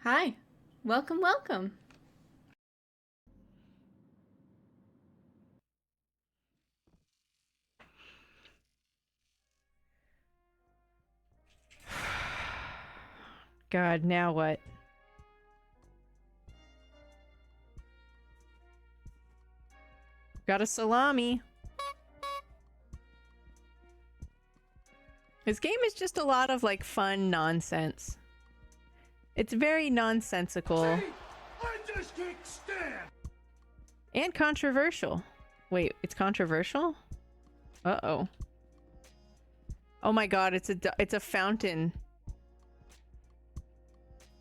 Hi. Welcome, welcome. God, now what? Got a salami. This game is just a lot of like fun nonsense. It's very nonsensical. See? I just can't stand. And controversial. Wait, it's controversial? Uh-oh. Oh my god, it's a fountain.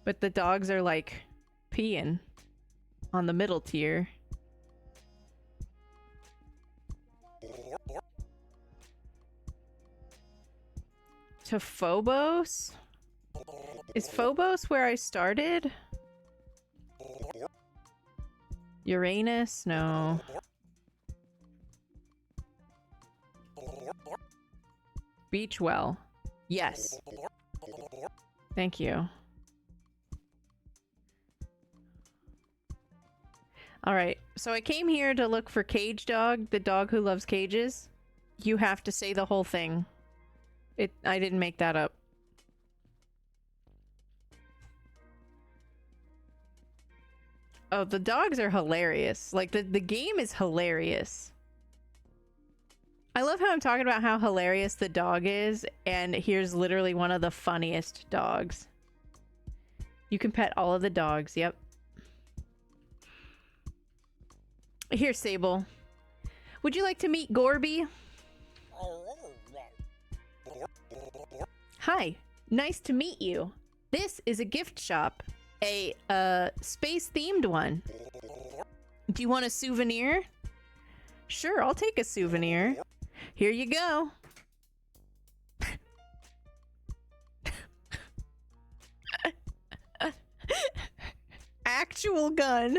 But the dogs are like peeing on the middle tier. To Phobos? Is Phobos where I started? Uranus? No. Beachwell. Yes. Thank you. Alright, so I came here to look for Cage Dog, the dog who loves cages. You have to say the whole thing. I didn't make that up. Oh, the dogs are hilarious. Like, the game is hilarious. I love how I'm talking about how hilarious the dog is, and here's literally one of the funniest dogs. You can pet all of the dogs, yep. Here, Sable. Would you like to meet Gorby? Hi, nice to meet you. This is a gift shop. A, space-themed one. Do you want a souvenir? Sure, I'll take a souvenir. Here you go. Actual gun.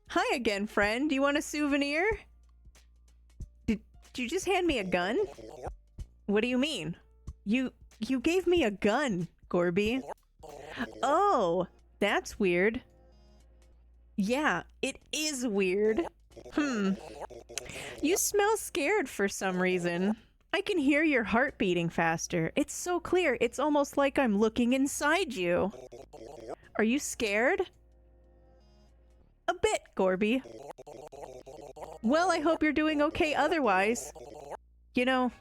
Hi again, friend. Do you want a souvenir? Did you just hand me a gun? What do you mean? You gave me a gun, Gorby. Oh, that's weird. Yeah, it is weird. You smell scared for some reason. I can hear your heart beating faster. It's so clear. It's almost like I'm looking inside you. Are you scared? A bit, Gorby. Well, I hope you're doing okay otherwise. You know,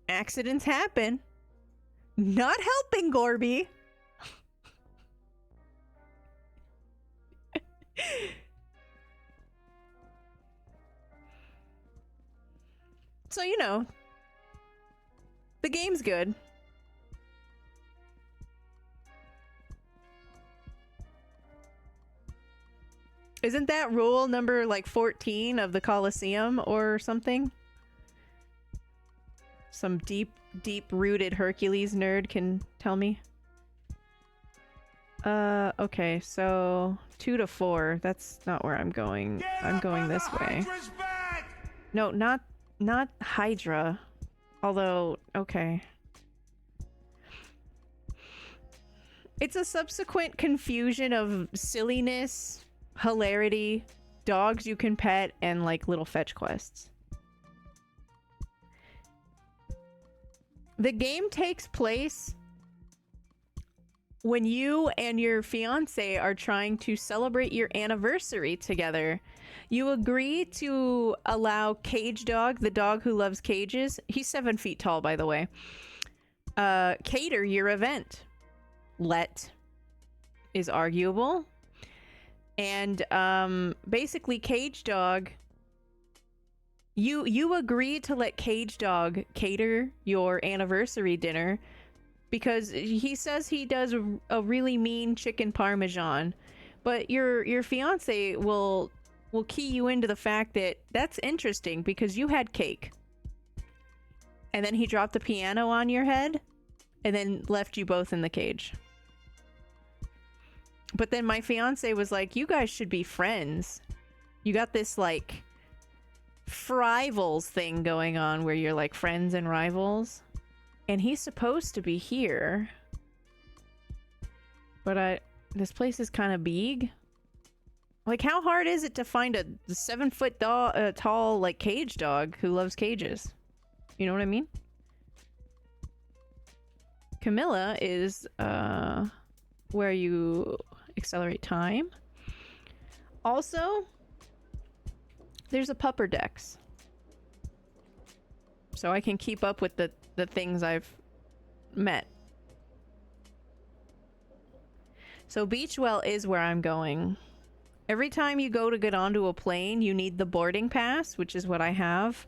accidents happen. Not helping, Gorby. So, you know, the game's good. Isn't that rule number like 14 of the Colosseum or something? Some deep-rooted Hercules nerd can tell me. Okay, so 2 to 4. That's not where I'm going. I'm going this way. No, not Hydra. Although, okay. It's a subsequent confusion of silliness, hilarity, dogs you can pet, and like little fetch quests. The game takes place when you and your fiance are trying to celebrate your anniversary together. You agree to allow Cage Dog, the dog who loves cages, he's 7 feet tall, by the way, cater your event. Let is arguable. And basically Cage Dog, you agree to let Cage Dog cater your anniversary dinner because he says he does a really mean chicken parmesan, but your fiance will key you into the fact that that's interesting because you had cake. And then he dropped the piano on your head and then left you both in the cage. But then my fiance was like, you guys should be friends. You got this like rivals thing going on where you're like friends and rivals. And he's supposed to be here. But this place is kind of big. Like, how hard is it to find a 7-foot tall, like, cage dog who loves cages? You know what I mean? Camilla is, where you accelerate time. Also, there's a pupper dex. So I can keep up with the things I've met. So Beachwell is where I'm going. Every time you go to get onto a plane, you need the boarding pass, which is what I have.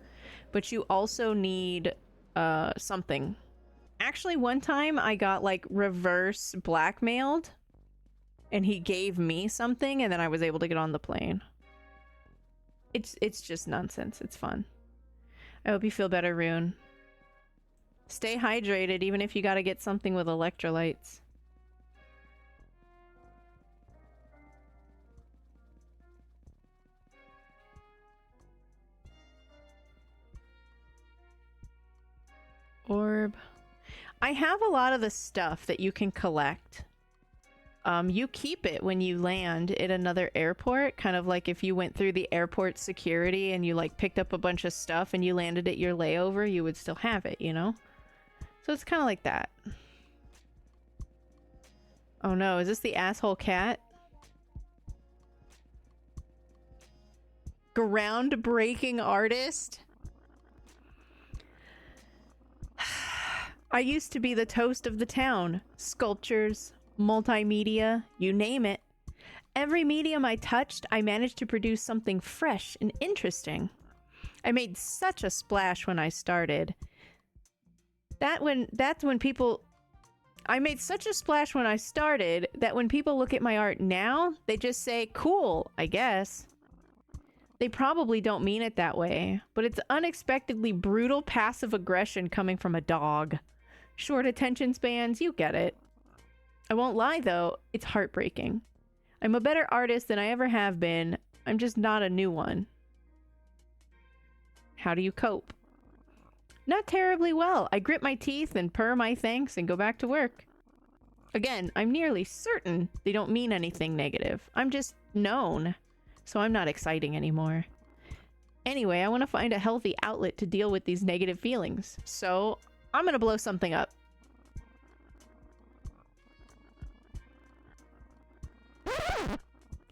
But you also need something. Actually, one time I got like reverse blackmailed. And he gave me something, and then I was able to get on the plane. It's just nonsense. It's fun. I hope you feel better, Rune. Stay hydrated, even if you gotta get something with electrolytes. Orb. I have a lot of the stuff that you can collect. You keep it when you land at another airport, kind of like if you went through the airport security and you like picked up a bunch of stuff and you landed at your layover, you would still have it, you know? So it's kind of like that. Oh no, is this the asshole cat? Groundbreaking artist? I used to be the toast of the town. Sculptures, multimedia, you name it. Every medium I touched, I managed to produce something fresh and interesting. I made such a splash when I started. I made such a splash when I started that when people look at my art now, they just say, cool, I guess. They probably don't mean it that way, but it's unexpectedly brutal passive aggression coming from a dog. Short attention spans, you get it. I won't lie though, it's heartbreaking. I'm a better artist than I ever have been. I'm just not a new one. How do you cope? Not terribly well. I grit my teeth and purr my thanks and go back to work. Again, I'm nearly certain they don't mean anything negative. I'm just known, so I'm not exciting anymore. Anyway, I want to find a healthy outlet to deal with these negative feelings, so I'm gonna blow something up.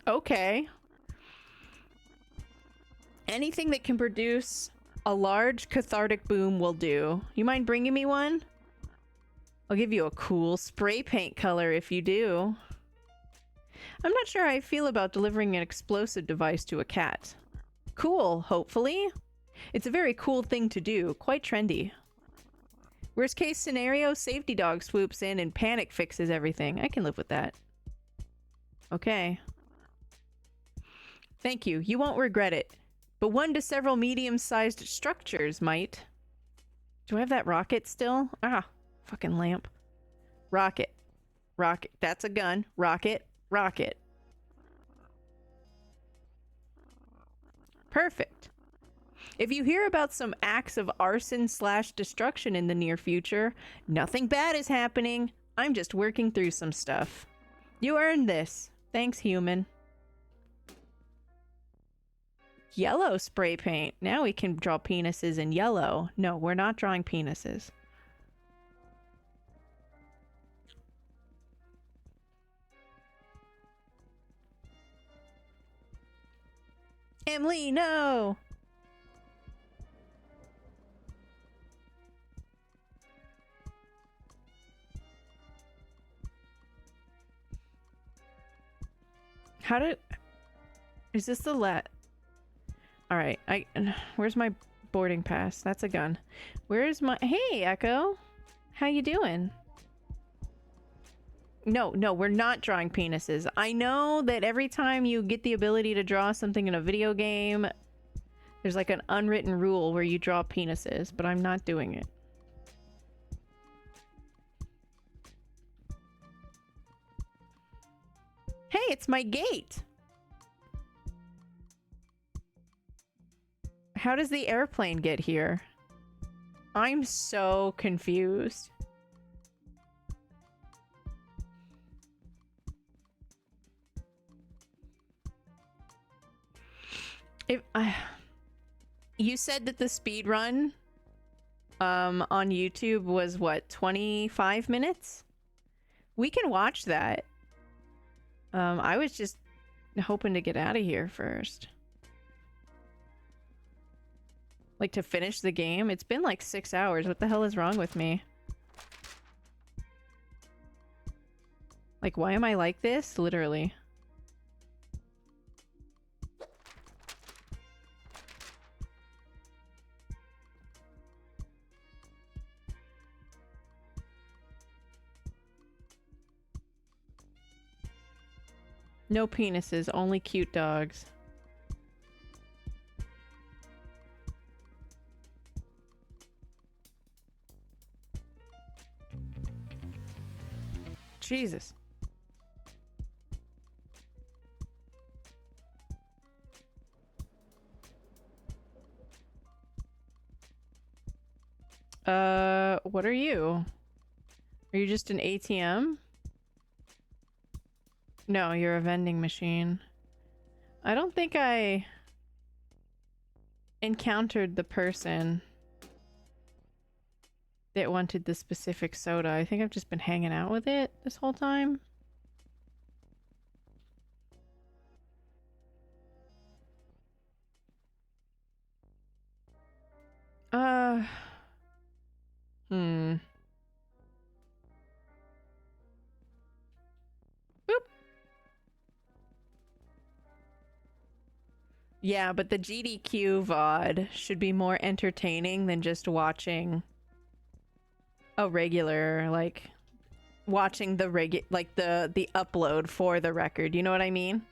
Okay. Anything that can produce a large cathartic boom will do. You mind bringing me one? I'll give you a cool spray paint color if you do. I'm not sure how I feel about delivering an explosive device to a cat. Cool, hopefully. It's a very cool thing to do, quite trendy. Worst case scenario, safety dog swoops in and panic fixes everything. I can live with that. Okay. Thank you. You won't regret it. But 1 to several medium-sized structures might. Do I have that rocket still? Ah, fucking lamp. Rocket. Rocket. That's a gun. Rocket. Rocket. Perfect. If you hear about some acts of arson/destruction in the near future, nothing bad is happening. I'm just working through some stuff. You earned this. Thanks, human. Yellow spray paint. Now we can draw penises in yellow. No, we're not drawing penises. Emily, no! Is this the Alright, where's my boarding pass? That's a gun. Where's my... Hey, Echo! How you doing? No, we're not drawing penises. I know that every time you get the ability to draw something in a video game, there's like an unwritten rule where you draw penises, but I'm not doing it. Hey, it's my gate! How does the airplane get here? I'm so confused. If you said that the speed run on YouTube was what, 25 minutes? We can watch that. I was just hoping to get out of here first. Like to finish the game. It's been like 6 hours. What the hell is wrong with me? Like, why am I like this? Literally. No penises, only cute dogs. Jesus. What are you? Are you just an ATM? No, you're a vending machine. I don't think I encountered the person that wanted the specific soda. I think I've just been hanging out with it this whole time. Boop. Yeah, but the GDQ VOD should be more entertaining than just watching a regular, like, watching the the upload for the record. You know what I mean?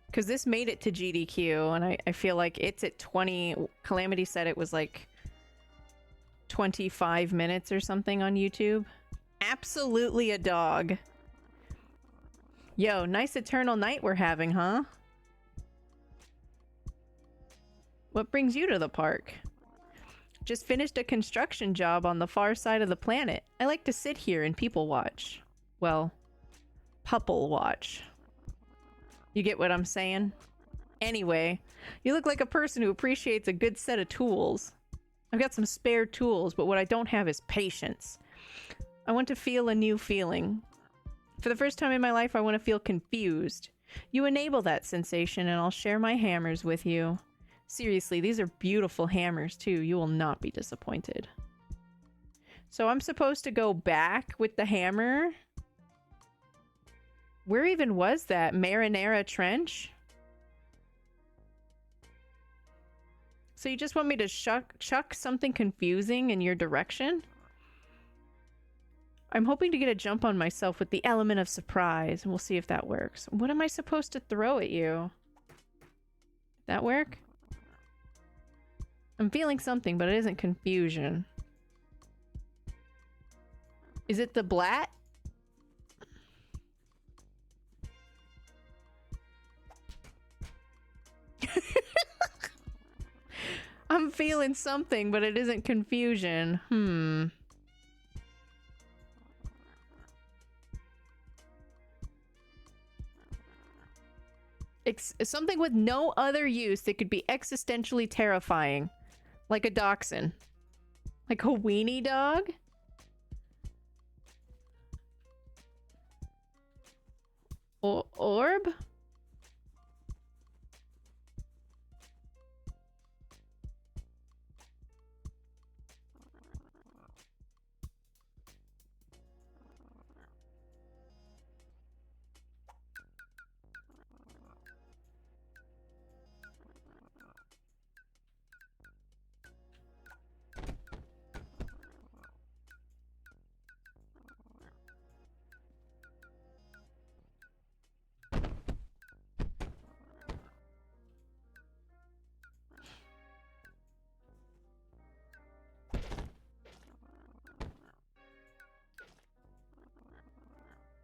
Because this made it to GDQ, and I feel like it's at 20... Calamity said it was like 25 minutes or something on YouTube. Absolutely a dog. Yo, nice eternal night we're having, huh? What brings you to the park? Just finished a construction job on the far side of the planet. I like to sit here and people watch. Well, pupple watch. You get what I'm saying? Anyway, you look like a person who appreciates a good set of tools. I've got some spare tools, but what I don't have is patience. I want to feel a new feeling. For the first time in my life, I want to feel confused. You enable that sensation, and I'll share my hammers with you. Seriously, these are beautiful hammers, too. You will not be disappointed. So I'm supposed to go back with the hammer? Where even was that? Marinara Trench? So you just want me to chuck something confusing in your direction? I'm hoping to get a jump on myself with the element of surprise, and we'll see if that works. What am I supposed to throw at you? That work? I'm feeling something, but it isn't confusion. Is it the blat? I'm feeling something, but it isn't confusion. Something with no other use that could be existentially terrifying. Like a dachshund. Like a weenie dog? Orb?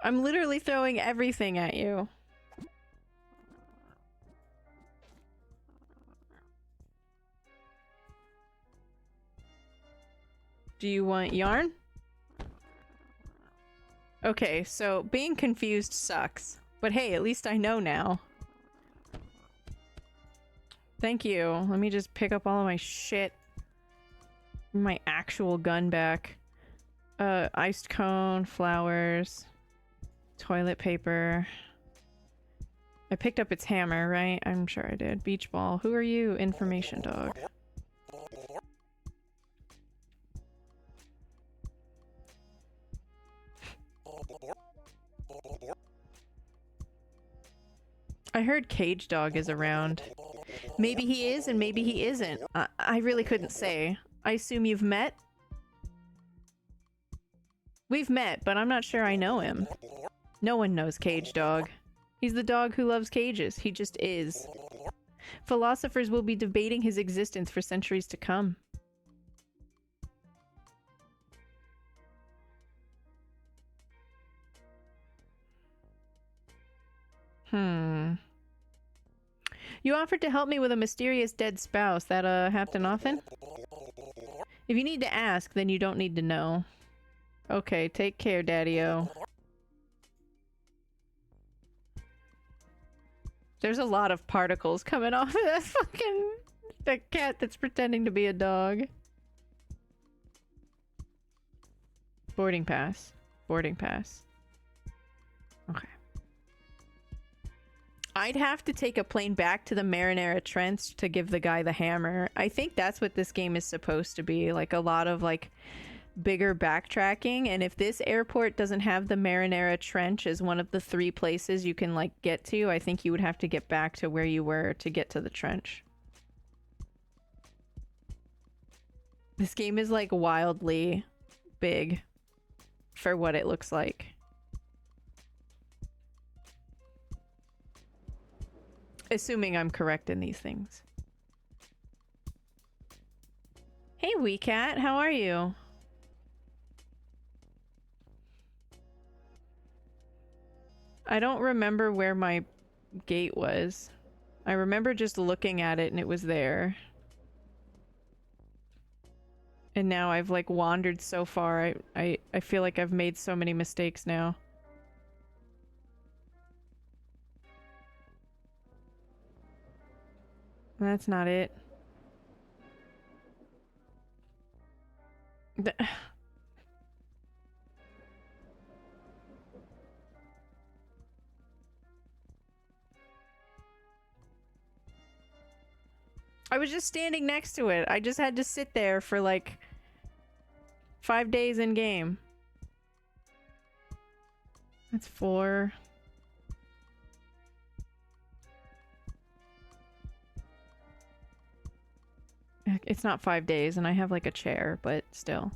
I'm literally throwing everything at you. Do you want yarn? Okay, so being confused sucks. But hey, at least I know now. Thank you. Let me just pick up all of my shit. My actual gun back. Iced cone, flowers, toilet paper. I picked up its hammer, right? I'm sure I did. Beach ball. Who are you? Information dog. I heard Cage Dog is around. Maybe he is and maybe he isn't. I really couldn't say. I assume you've met? We've met, but I'm not sure I know him. No one knows Cage Dog. He's the dog who loves cages. He just is. Philosophers will be debating his existence for centuries to come. You offered to help me with a mysterious dead spouse. That, happen often? If you need to ask, then you don't need to know. Okay, take care, Daddy-O. There's a lot of particles coming off of that fucking... that cat that's pretending to be a dog. Boarding pass. Boarding pass. Okay. I'd have to take a plane back to the Marinara Trench to give the guy the hammer. I think that's what this game is supposed to be. Like, a lot of, like, bigger backtracking. And if this airport doesn't have the Marinara Trench as one of the 3 places you can, like, get to, I think you would have to get back to where you were to get to the trench. This game is, like, wildly big for what it looks like. Assuming I'm correct in these things. Hey, wee cat, how are you? I don't remember where my gate was. I remember just looking at it and it was there. And now I've like wandered so far. I feel like I've made so many mistakes now. That's not it. I was just standing next to it. I just had to sit there for like 5 days in game. That's 4. It's not 5 days, and I have like a chair, but still.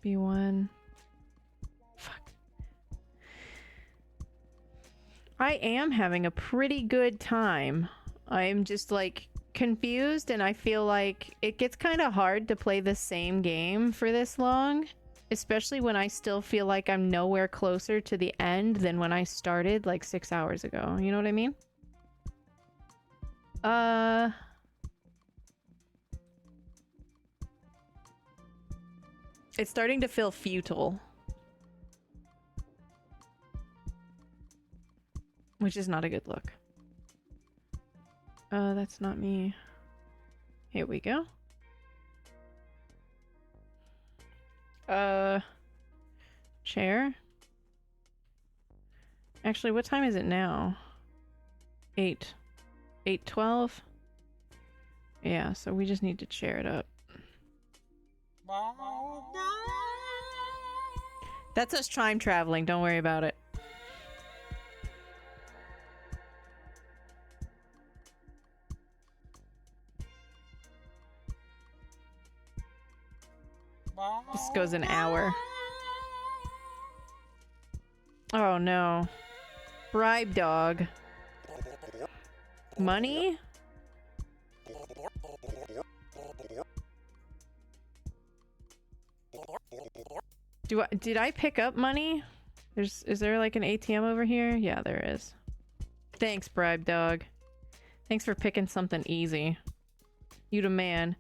B1. Fuck. I am having a pretty good time. I'm just like confused, and I feel like it gets kind of hard to play the same game for this long, especially when I still feel like I'm nowhere closer to the end than when I started like 6 hours ago. You know what I mean? It's starting to feel futile. Which is not a good look. That's not me. Here we go. Chair? Actually, what time is it now? 8. 8:12? Yeah, so we just need to chair it up. That's us time traveling, don't worry about it. This goes an hour. Oh no. Bribe dog. Money? Did I pick up money? Is there like an ATM over here? Yeah, there is. Thanks, bribe dog. Thanks for picking something easy. You the man.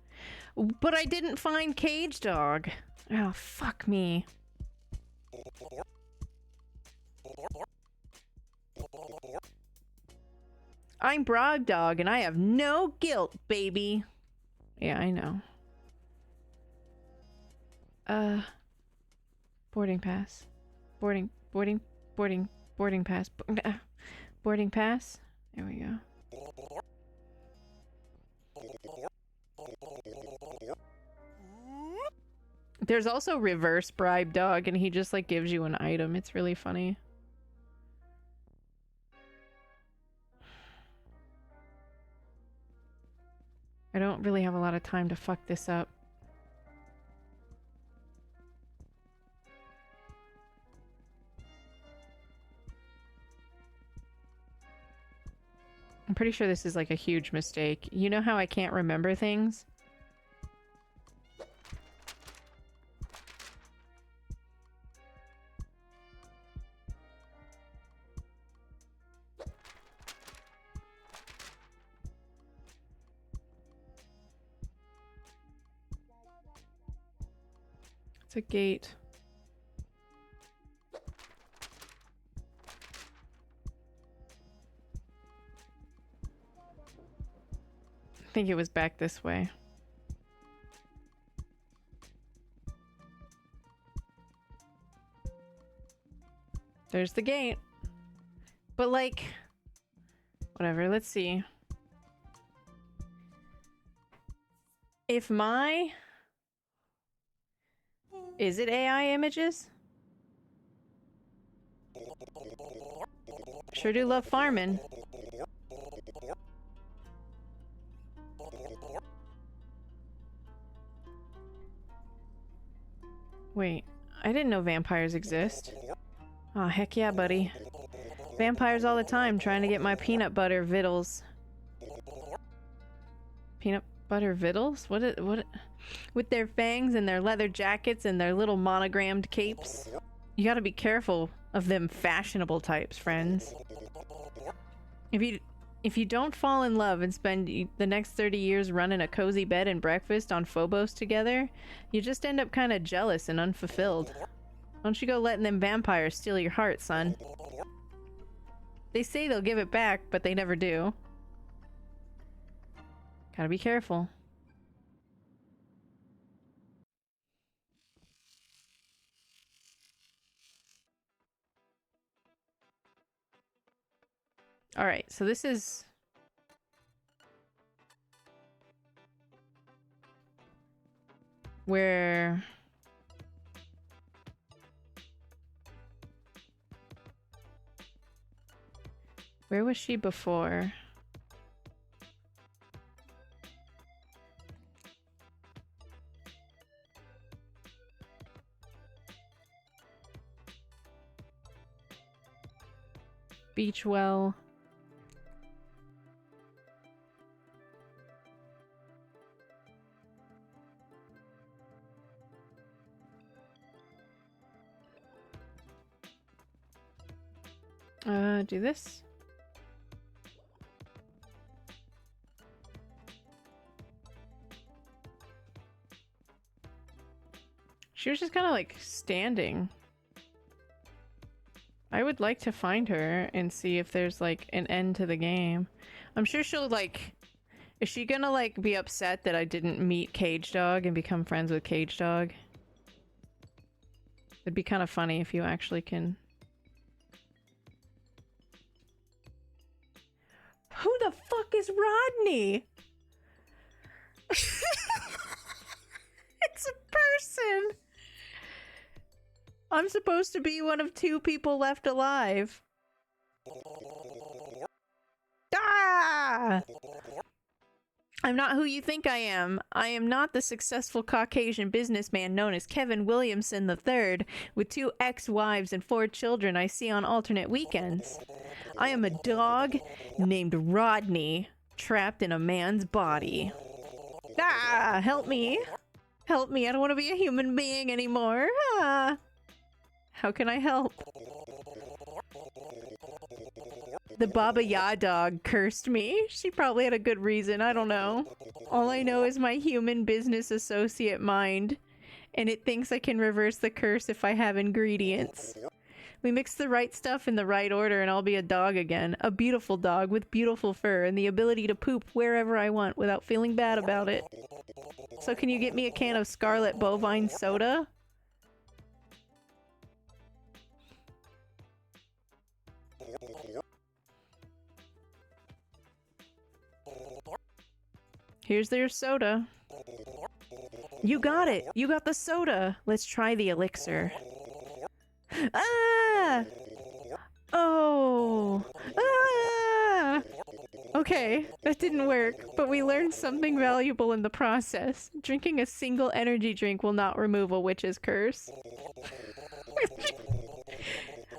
But I didn't find Cage Dog. Oh, fuck me. I'm Brog Dog and I have no guilt, baby. Yeah, I know. Boarding pass. Boarding pass. Boarding pass. There we go. There's also reverse bribe dog, and he just like gives you an item. It's really funny. I don't really have a lot of time to fuck this up. I'm pretty sure this is like a huge mistake. You know how I can't remember things? It's a gate. I think it was back this way. There's the gate. But like, whatever, let's see. If my... Is it AI images? Sure do love farming. Wait, I didn't know vampires exist. Aw, heck yeah, buddy. Vampires all the time trying to get my peanut butter vittles. Peanut butter vittles? What? With their fangs and their leather jackets and their little monogrammed capes. You gotta be careful of them fashionable types, friends. If you don't fall in love and spend the next 30 years running a cozy bed and breakfast on Phobos together, you just end up kind of jealous and unfulfilled. Don't you go letting them vampires steal your heart, son. They say they'll give it back, but they never do. Gotta be careful. Alright, so this is... where... Where was she before? Beach well. Do this. She was just kind of like standing. I would like to find her and see if there's like an end to the game. I'm sure she'll like... Is she gonna like be upset that I didn't meet Cage Dog and become friends with Cage Dog? It'd be kind of funny if you actually can... Who the fuck is Rodney? It's a person! I'm supposed to be one of 2 people left alive. Ah! I'm not who you think I am. I am not the successful Caucasian businessman known as Kevin Williamson III, with 2 ex-wives and 4 children I see on alternate weekends. I am a dog named Rodney, trapped in a man's body. Ah! Help me! Help me, I don't want to be a human being anymore. Ah! How can I help? The Baba Ya dog cursed me. She probably had a good reason, I don't know. All I know is my human business associate mind, and it thinks I can reverse the curse if I have ingredients. We mix the right stuff in the right order and I'll be a dog again. A beautiful dog with beautiful fur and the ability to poop wherever I want without feeling bad about it. So can you get me a can of Scarlet Bovine soda? Here's their soda. You got it! You got the soda! Let's try the elixir. Ah! Oh! Ah! Okay, that didn't work, but we learned something valuable in the process. Drinking a single energy drink will not remove a witch's curse.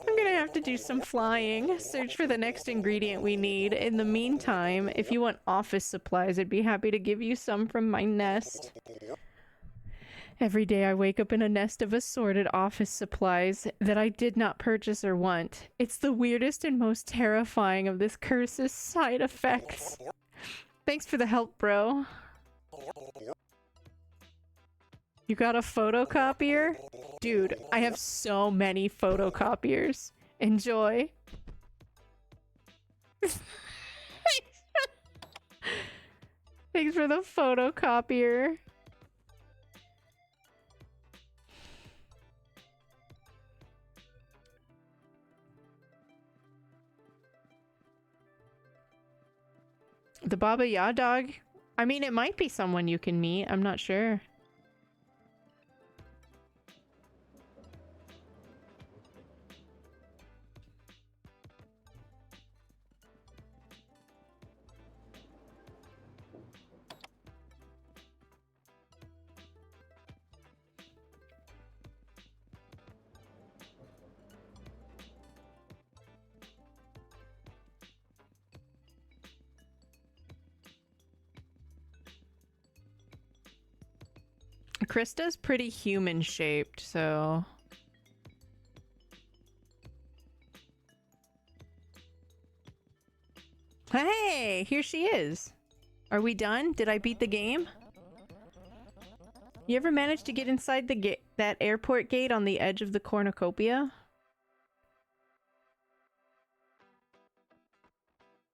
I'm gonna have to do some flying, search for the next ingredient we need. In the meantime, if you want office supplies, I'd be happy to give you some from my nest. Every day I wake up in a nest of assorted office supplies that I did not purchase or want. It's the weirdest and most terrifying of this curse's side effects. Thanks for the help, bro. You got a photocopier? Dude, I have so many photocopiers. Enjoy. Thanks for the photocopier. The Baba Ya dog? I mean, it might be someone you can meet. I'm not sure. Krista's pretty human-shaped, so... Hey! Here she is! Are we done? Did I beat the game? You ever manage to get inside the that airport gate on the edge of the cornucopia?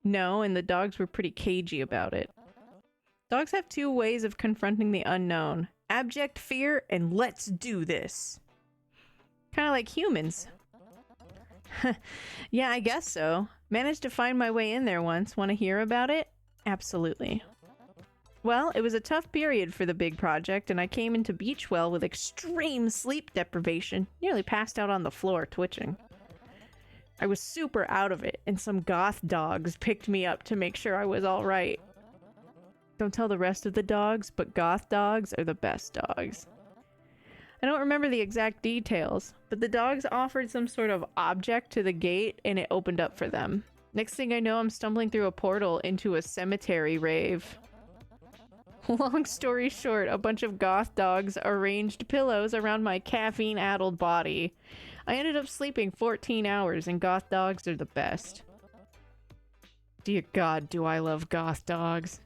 No, and the dogs were pretty cagey about it. Dogs have two ways of confronting the unknown. Abject fear and let's do this. Kind of like humans. Yeah, I guess so. Managed to find my way in there once. Want to hear about it? Absolutely. Well, it was a tough period for the big project, and I came into Beachwell with extreme sleep deprivation. Nearly passed out on the floor, twitching. I was super out of it, and some goth dogs picked me up to make sure I was alright. Don't tell the rest of the dogs, but goth dogs are the best dogs. I don't remember the exact details, but the dogs offered some sort of object to the gate and it opened up for them. Next thing I know, I'm stumbling through a portal into a cemetery rave. Long story short, a bunch of goth dogs arranged pillows around my caffeine-addled body. I ended up sleeping 14 hours and goth dogs are the best. Dear God, do I love goth dogs.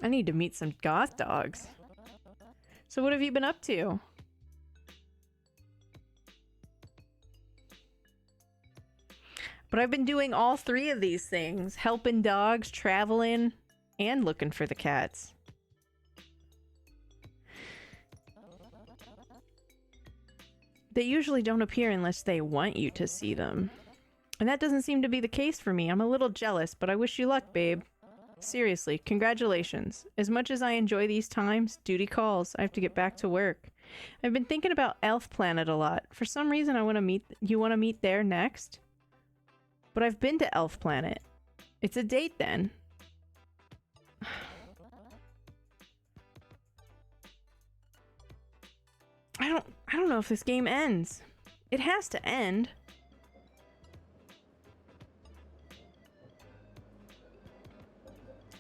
I need to meet some goth dogs. So what have you been up to? But I've been doing all three of these things. Helping dogs, traveling, and looking for the cats. They usually don't appear unless they want you to see them. And that doesn't seem to be the case for me. I'm a little jealous, but I wish you luck, babe. Seriously, congratulations. As much as I enjoy these times, duty calls. I have to get back to work. I've been thinking about Elf Planet a lot. For some reason, I want to meet... You want to meet there next? But I've been to Elf Planet. It's a date then. I don't know if this game ends. It has to end.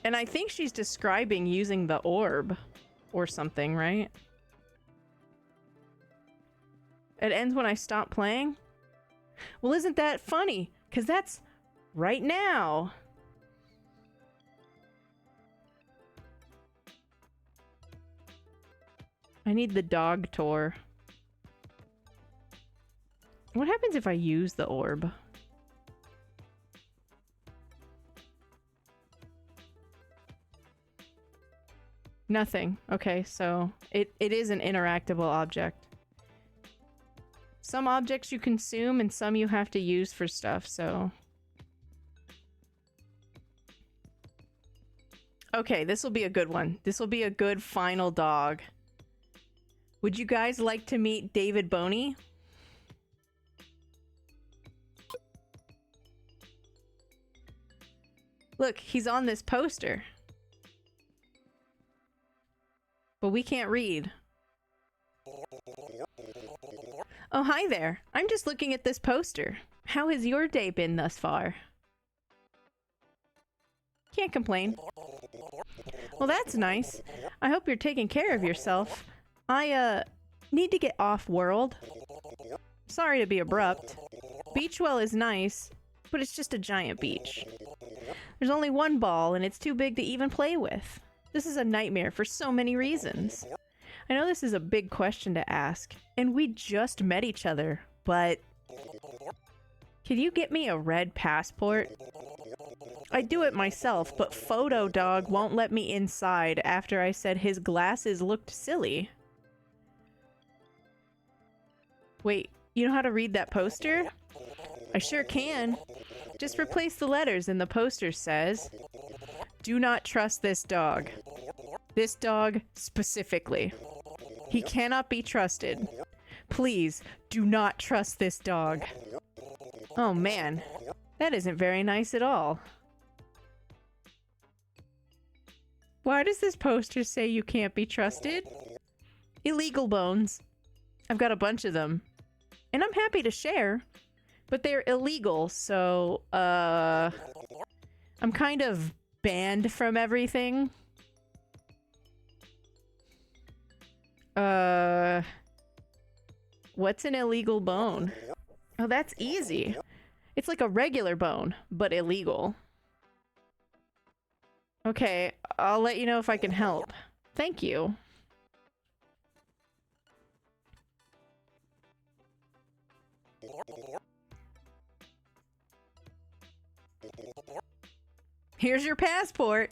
And I think she's describing using the orb or something, right? It ends when I stop playing? Well, isn't that funny? Because that's right now. I need the dog tour. What happens if I use the orb? Nothing. Okay, so it is an interactable object. Some objects you consume and some you have to use for stuff, so... Okay, this will be a good one. This will be a good final dog. Would you guys like to meet David Boney? Look, he's on this poster. But we can't read. Oh, hi there. I'm just looking at this poster. How has your day been thus far? Can't complain. Well, that's nice. I hope you're taking care of yourself. I, need to get off-world. Sorry to be abrupt. Beachwell is nice, but it's just a giant beach. There's only one ball, and it's too big to even play with. This is a nightmare for so many reasons. I know this is a big question to ask, and we just met each other, but... Can you get me a red passport? I'd do it myself, but Photo Dog won't let me inside after I said his glasses looked silly. Wait, you know how to read that poster? I sure can. Just replace the letters and the poster says, "Do not trust this dog." This dog specifically. He cannot be trusted. Please, do not trust this dog. Oh man, that isn't very nice at all. Why does this poster say you can't be trusted? Illegal bones. I've got a bunch of them. And I'm happy to share. But they're illegal, so, I'm kind of banned from everything. What's an illegal bone? Oh, that's easy. It's like a regular bone, but illegal. Okay, I'll let you know if I can help. Thank you. Here's your passport.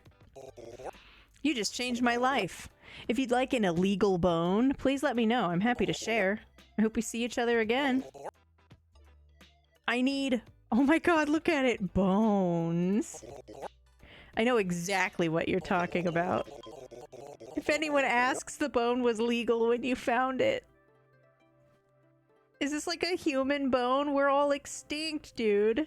You just changed my life. If you'd like an illegal bone, please let me know. I'm happy to share. I hope we see each other again. I need... Oh my god, look at it! Bones. I know exactly what you're talking about. If anyone asks, the bone was legal when you found it. Is this like a human bone? We're all extinct, dude.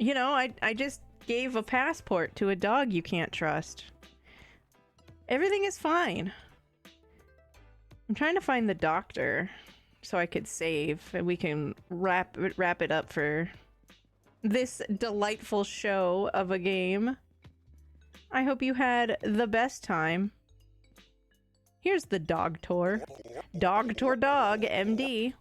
You know, I just gave a passport to a dog you can't trust. Everything is fine. I'm trying to find the doctor so I could save and we can wrap it up for this delightful show of a game. I hope you had the best time. Here's the dog tour. Dog tour dog, MD.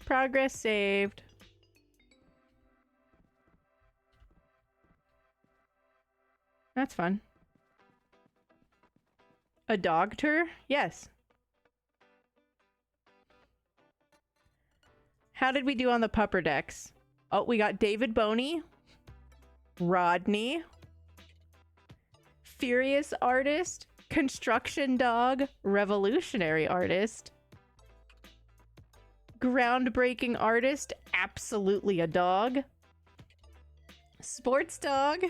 Progress saved. That's fun. A dog tour? Yes. How did we do on the pupper decks? Oh, we got David Boney, Rodney, Furious Artist, Construction Dog, Revolutionary Artist, Groundbreaking Artist, absolutely a dog, Sports Dog,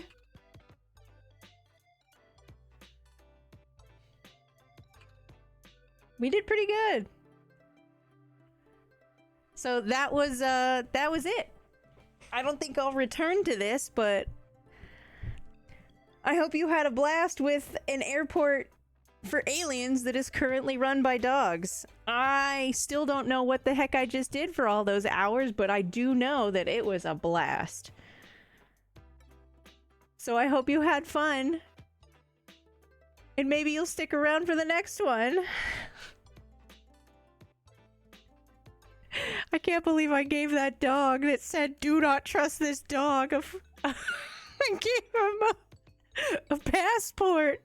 we did pretty good. So that was it. I don't think I'll return to this, but I hope you had a blast with an airport for aliens that is currently run by dogs. I still don't know what the heck I just did for all those hours, but I do know that it was a blast. So I hope you had fun. And maybe you'll stick around for the next one. I can't believe I gave that dog that said, "Do not trust this dog." I gave him a passport.